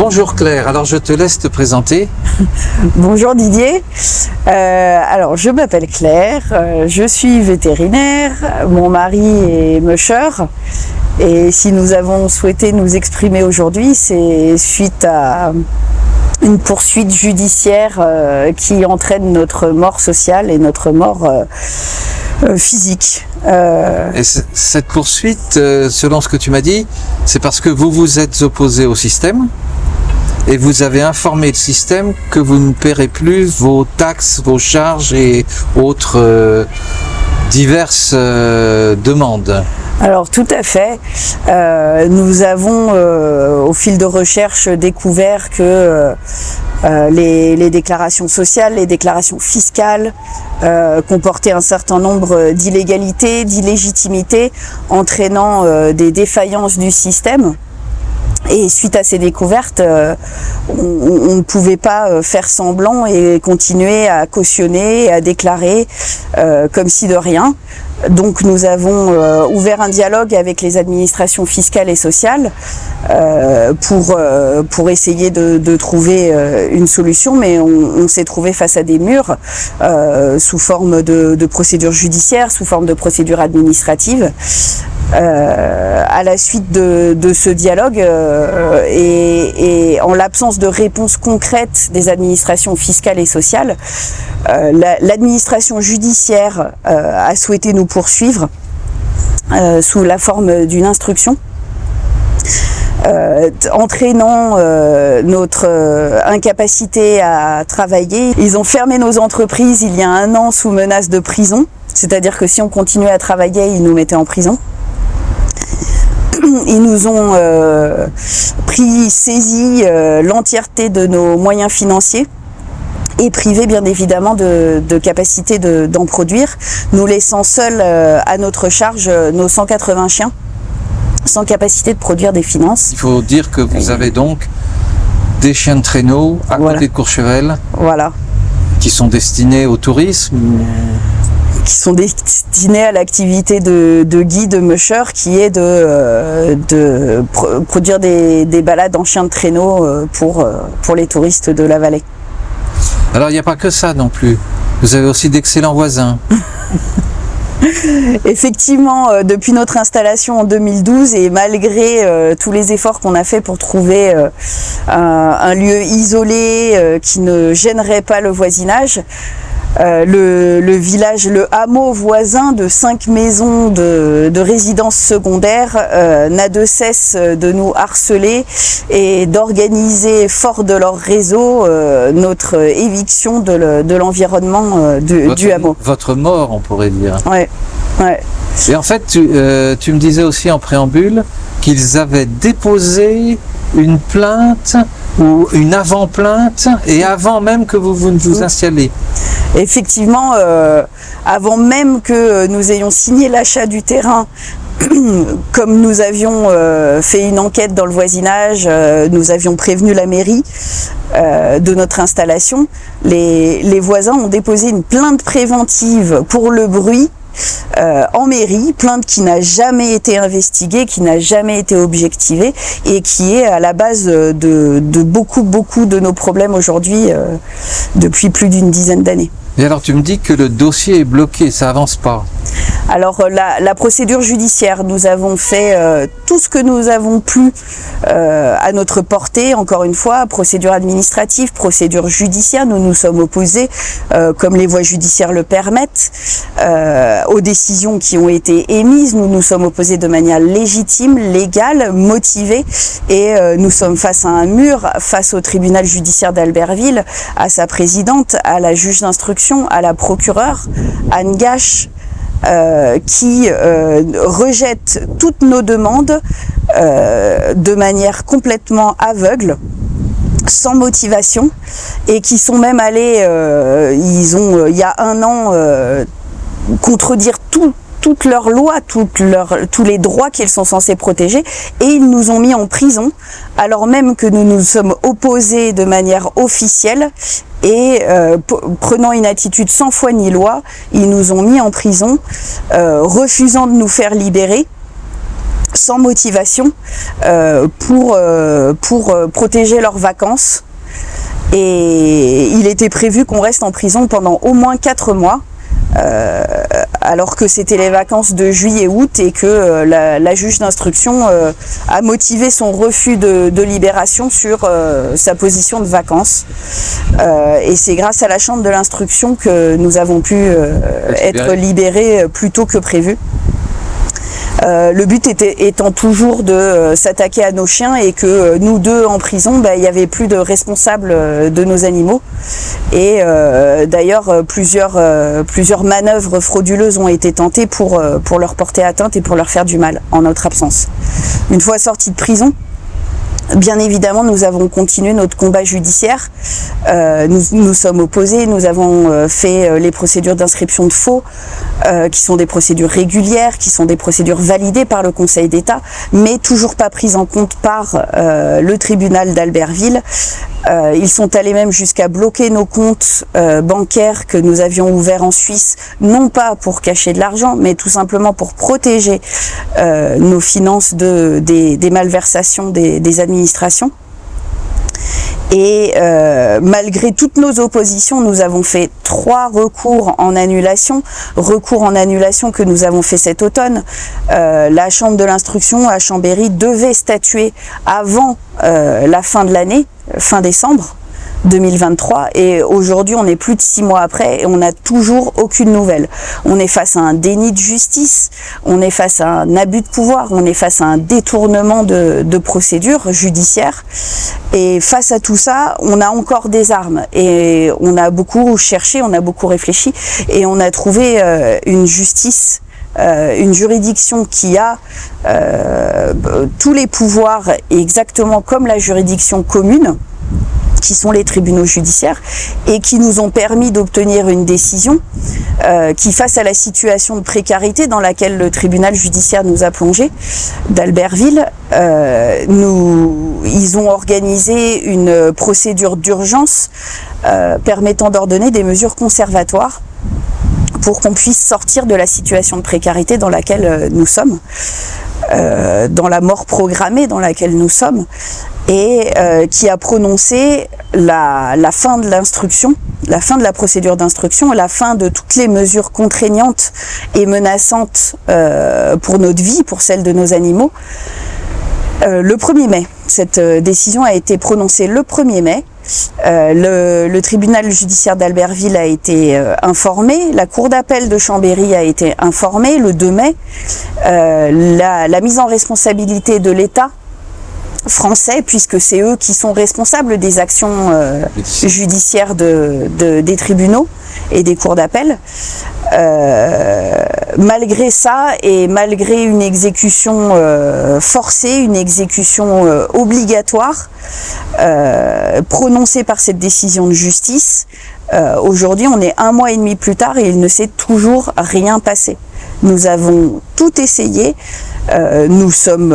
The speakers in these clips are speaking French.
Bonjour Claire, alors je te laisse te présenter. Bonjour Didier, alors je m'appelle Claire, je suis vétérinaire, mon mari est musher et si nous avons souhaité nous exprimer aujourd'hui, c'est suite à une poursuite judiciaire qui entraîne notre mort sociale et notre mort physique. Et cette poursuite, selon ce que tu m'as dit, c'est parce que vous vous êtes opposé au système et vous avez informé le système que vous ne paierez plus vos taxes, vos charges et autres diverses demandes. Alors tout à fait, nous avons au fil de recherche découvert que les déclarations sociales, les déclarations fiscales comportaient un certain nombre d'illégalités, d'illégitimités, entraînant des défaillances du système. Et suite à ces découvertes, on ne pouvait pas faire semblant et continuer à cautionner, à déclarer comme si de rien. Donc nous avons ouvert un dialogue avec les administrations fiscales et sociales pour essayer de trouver une solution, mais on s'est trouvé face à des murs sous forme de procédures judiciaires, sous forme de procédures administratives. À la suite de ce dialogue et en l'absence de réponse concrète des administrations fiscales et sociales, l'administration judiciaire a souhaité nous poursuivre sous la forme d'une instruction entraînant notre incapacité à travailler. Ils ont fermé nos entreprises il y a 1 an sous menace de prison, c'est-à-dire que si on continuait à travailler, ils nous mettaient en prison. Ils nous ont saisi l'entièreté de nos moyens financiers et privé bien évidemment de capacité d'en produire, nous laissant seuls à notre charge nos 180 chiens, sans capacité de produire des finances. Il faut dire que vous avez donc des chiens de traîneau à côté de Courchevel, qui sont destinés au tourisme, qui sont destinés à l'activité de guide musher, qui est de produire des balades en chien de traîneau pour les touristes de la vallée. Alors il n'y a pas que ça non plus, vous avez aussi d'excellents voisins. Effectivement, depuis notre installation en 2012 et malgré tous les efforts qu'on a fait pour trouver un lieu isolé qui ne gênerait pas le voisinage, le village, le hameau voisin de 5 maisons de résidences secondaires n'a de cesse de nous harceler et d'organiser, fort de leur réseau, notre éviction de l'environnement du hameau. Votre mort, on pourrait dire. Ouais. Et en fait, tu me disais aussi en préambule qu'ils avaient déposé une plainte ou une avant-plainte et avant même que vous ne vous installiez. Effectivement, avant même que nous ayons signé l'achat du terrain, comme nous avions fait une enquête dans le voisinage, nous avions prévenu la mairie de notre installation, les voisins ont déposé une plainte préventive pour le bruit en mairie, plainte qui n'a jamais été investiguée, qui n'a jamais été objectivée et qui est à la base de beaucoup de nos problèmes aujourd'hui depuis plus d'une dizaine d'années. Et alors tu me dis que le dossier est bloqué, ça avance pas. Alors la procédure judiciaire, nous avons fait tout ce que nous avons pu à notre portée, encore une fois, procédure administrative, procédure judiciaire, nous nous sommes opposés, comme les voies judiciaires le permettent, aux décisions qui ont été émises, nous nous sommes opposés de manière légitime, légale, motivée, et nous sommes face à un mur, face au tribunal judiciaire d'Albertville, à sa présidente, à la juge d'instruction, à la procureure, Anne Gache, qui rejette toutes nos demandes de manière complètement aveugle, sans motivation, et qui sont même allés, il y a 1 an, contredire toutes leurs lois, tous les droits qu'ils sont censés protéger, et ils nous ont mis en prison, alors même que nous nous sommes opposés de manière officielle, et prenant une attitude sans foi ni loi, ils nous ont mis en prison, refusant de nous faire libérer, sans motivation pour protéger leurs vacances. Et il était prévu qu'on reste en prison pendant au moins 4 mois, alors que c'était les vacances de juillet-août et que la juge d'instruction a motivé son refus de libération sur sa position de vacances. Et c'est grâce à la chambre de l'instruction que nous avons pu être libérés plus tôt que prévu. Le but étant toujours de s'attaquer à nos chiens et que nous deux en prison, il n'y avait plus de responsables de nos animaux. Et d'ailleurs, plusieurs manœuvres frauduleuses ont été tentées pour leur porter atteinte et pour leur faire du mal en notre absence. Une fois sortis de prison, bien évidemment, nous avons continué notre combat judiciaire. Nous sommes opposés, nous avons fait les procédures d'inscription de faux, qui sont des procédures régulières, qui sont des procédures validées par le Conseil d'État, mais toujours pas prises en compte par le tribunal d'Albertville. Ils sont allés même jusqu'à bloquer nos comptes bancaires que nous avions ouverts en Suisse, non pas pour cacher de l'argent, mais tout simplement pour protéger nos finances des malversations des administrations. Et malgré toutes nos oppositions, nous avons fait 3 recours en annulation que nous avons fait cet automne. La chambre de l'instruction à Chambéry devait statuer avant la fin de l'année, fin décembre 2023, et aujourd'hui on est plus de 6 mois après et on n'a toujours aucune nouvelle. On est face à un déni de justice, on est face à un abus de pouvoir, on est face à un détournement de procédures judiciaires, et face à tout ça on a encore des armes et on a beaucoup cherché, on a beaucoup réfléchi et on a trouvé une justice, une juridiction qui a tous les pouvoirs exactement comme la juridiction commune, qui sont les tribunaux judiciaires, et qui nous ont permis d'obtenir une décision qui, face à la situation de précarité dans laquelle le tribunal judiciaire nous a plongé d'Albertville, ils ont organisé une procédure d'urgence permettant d'ordonner des mesures conservatoires pour qu'on puisse sortir de la situation de précarité dans laquelle nous sommes, dans la mort programmée dans laquelle nous sommes, et qui a prononcé la fin de l'instruction, la fin de la procédure d'instruction, la fin de toutes les mesures contraignantes et menaçantes pour notre vie, pour celle de nos animaux, le 1er mai. Cette décision a été prononcée le 1er mai. Le tribunal judiciaire d'Albertville a été informé, la cour d'appel de Chambéry a été informée le 2 mai. La mise en responsabilité de l'État français, puisque c'est eux qui sont responsables des actions judiciaires des tribunaux et des cours d'appel. Malgré ça et malgré une exécution forcée, une exécution obligatoire prononcée par cette décision de justice, aujourd'hui on est 1 mois et demi plus tard et il ne s'est toujours rien passé. Nous avons tout essayé, nous sommes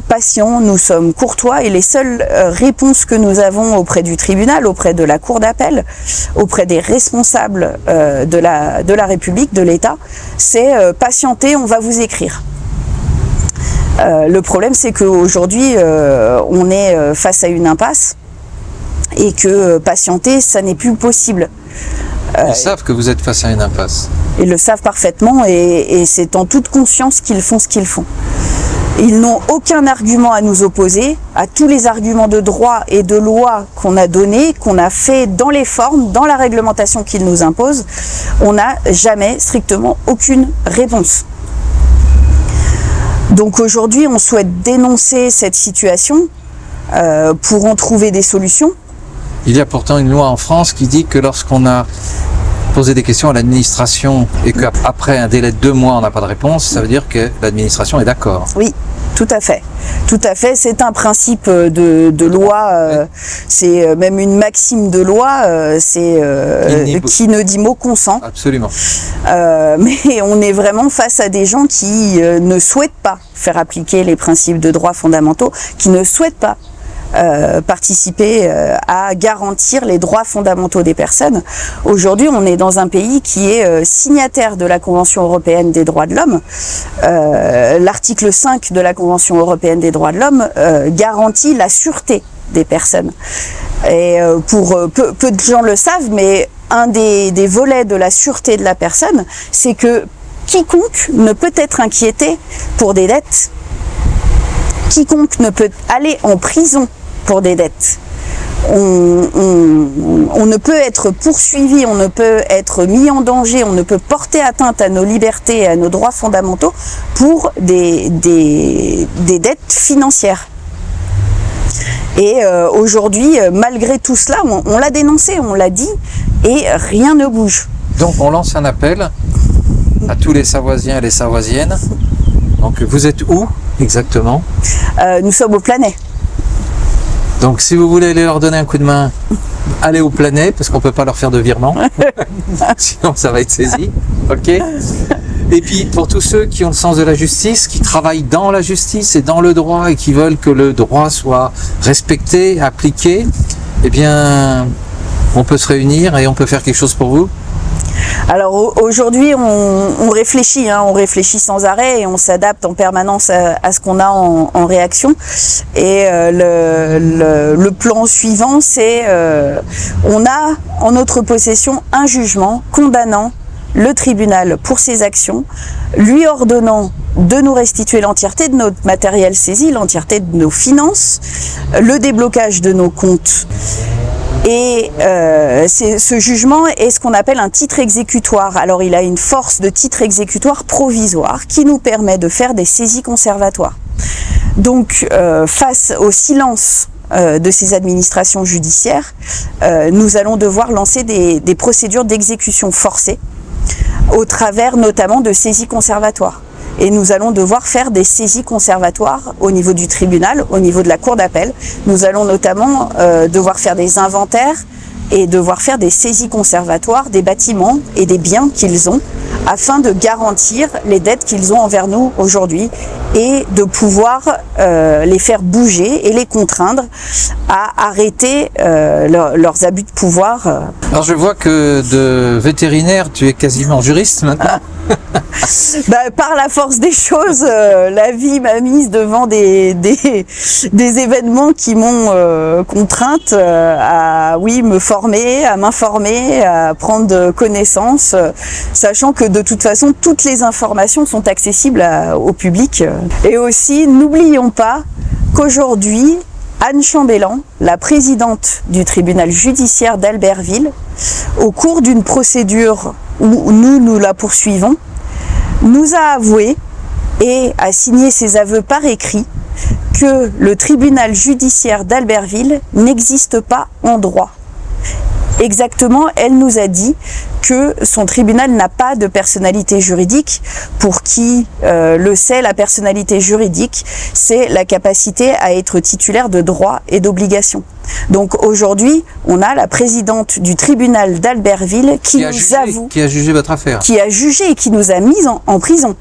patients, nous sommes courtois, et les seules réponses que nous avons auprès du tribunal, auprès de la cour d'appel, auprès des responsables de la République, de l'État, c'est patienter, on va vous écrire. Le problème, c'est qu'aujourd'hui, on est face à une impasse et que patienter, ça n'est plus possible. Ils savent que vous êtes face à une impasse. Ils le savent parfaitement et c'est en toute conscience qu'ils font ce qu'ils font. Ils n'ont aucun argument à nous opposer à tous les arguments de droit et de loi qu'on a donnés, qu'on a fait dans les formes, dans la réglementation qu'ils nous imposent. On n'a jamais strictement aucune réponse. Donc aujourd'hui, on souhaite dénoncer cette situation pour en trouver des solutions. Il y a pourtant une loi en France qui dit que lorsqu'on a posé des questions à l'administration et qu'après un délai de 2 mois on n'a pas de réponse, ça veut dire que l'administration est d'accord. Oui, tout à fait. Tout à fait, c'est un principe de loi, c'est même une maxime de loi, qui ne dit mot consent. Absolument. Mais on est vraiment face à des gens qui ne souhaitent pas faire appliquer les principes de droits fondamentaux, qui ne souhaitent pas participer à garantir les droits fondamentaux des personnes. Aujourd'hui, on est dans un pays qui est signataire de la Convention européenne des droits de l'homme. L'article 5 de la Convention européenne des droits de l'homme garantit la sûreté des personnes. Et pour peu de gens le savent, mais un des volets de la sûreté de la personne, c'est que quiconque ne peut être inquiété pour des dettes, quiconque ne peut aller en prison pour des dettes. On ne peut être poursuivi, on ne peut être mis en danger, on ne peut porter atteinte à nos libertés et à nos droits fondamentaux pour des dettes financières. Et aujourd'hui, malgré tout cela, on l'a dénoncé, on l'a dit, et rien ne bouge. Donc on lance un appel à tous les Savoisiens et les Savoisiennes. Donc vous êtes où exactement? Nous sommes au Planay. Donc si vous voulez aller leur donner un coup de main, allez au Planay, parce qu'on ne peut pas leur faire de virement, sinon ça va être saisi. Ok. Et puis pour tous ceux qui ont le sens de la justice, qui travaillent dans la justice et dans le droit et qui veulent que le droit soit respecté, appliqué, eh bien on peut se réunir et on peut faire quelque chose pour vous. Alors aujourd'hui, on réfléchit, on réfléchit sans arrêt et on s'adapte en permanence à ce qu'on a en réaction. Et le plan suivant, c'est on a en notre possession un jugement condamnant le tribunal pour ses actions, lui ordonnant de nous restituer l'entièreté de notre matériel saisi, l'entièreté de nos finances, le déblocage de nos comptes. Et ce jugement est ce qu'on appelle un titre exécutoire. Alors il a une force de titre exécutoire provisoire qui nous permet de faire des saisies conservatoires. Donc face au silence de ces administrations judiciaires, nous allons devoir lancer des procédures d'exécution forcée au travers notamment de saisies conservatoires. Et nous allons devoir faire des saisies conservatoires au niveau du tribunal, au niveau de la cour d'appel. Nous allons notamment devoir faire des inventaires et devoir faire des saisies conservatoires des bâtiments et des biens qu'ils ont afin de garantir les dettes qu'ils ont envers nous aujourd'hui et de pouvoir les faire bouger et les contraindre à arrêter leurs abus de pouvoir. Alors je vois que de vétérinaire, tu es quasiment juriste maintenant. Par la force des choses, la vie m'a mise devant des événements qui m'ont contrainte à me former, à m'informer, à prendre connaissance, sachant que de toute façon toutes les informations sont accessibles au public. Et aussi, n'oublions pas qu'aujourd'hui, Anne Chambellan, la présidente du tribunal judiciaire d'Albertville, au cours d'une procédure où nous la poursuivons, nous a avoué et a signé ses aveux par écrit que le tribunal judiciaire d'Albertville n'existe pas en droit. Exactement, elle nous a dit que son tribunal n'a pas de personnalité juridique. Pour qui le sait, la personnalité juridique, c'est la capacité à être titulaire de droits et d'obligations. Donc aujourd'hui, on a la présidente du tribunal d'Albertville qui nous avoue... Qui a jugé votre affaire. Qui a jugé et qui nous a mis en prison.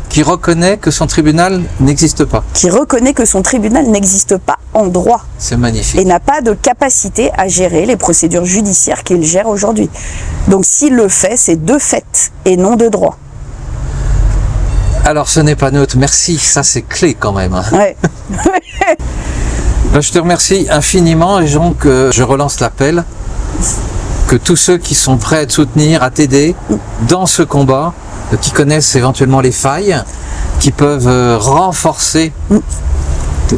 Qui reconnaît que son tribunal n'existe pas. Qui reconnaît que son tribunal n'existe pas en droit. C'est magnifique. Et n'a pas de capacité à gérer les procédures judiciaires qu'il gère aujourd'hui. Donc s'il le fait, c'est de fait et non de droit. Alors ce n'est pas neutre, merci, ça c'est clé quand même. Ouais. Je te remercie infiniment et donc je relance l'appel que tous ceux qui sont prêts à te soutenir, à t'aider dans ce combat, qui connaissent éventuellement les failles, qui peuvent renforcer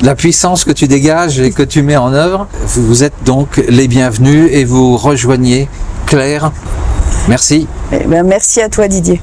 la puissance que tu dégages et que tu mets en œuvre. Vous êtes donc les bienvenus et vous rejoignez Claire. Merci. Merci à toi Didier.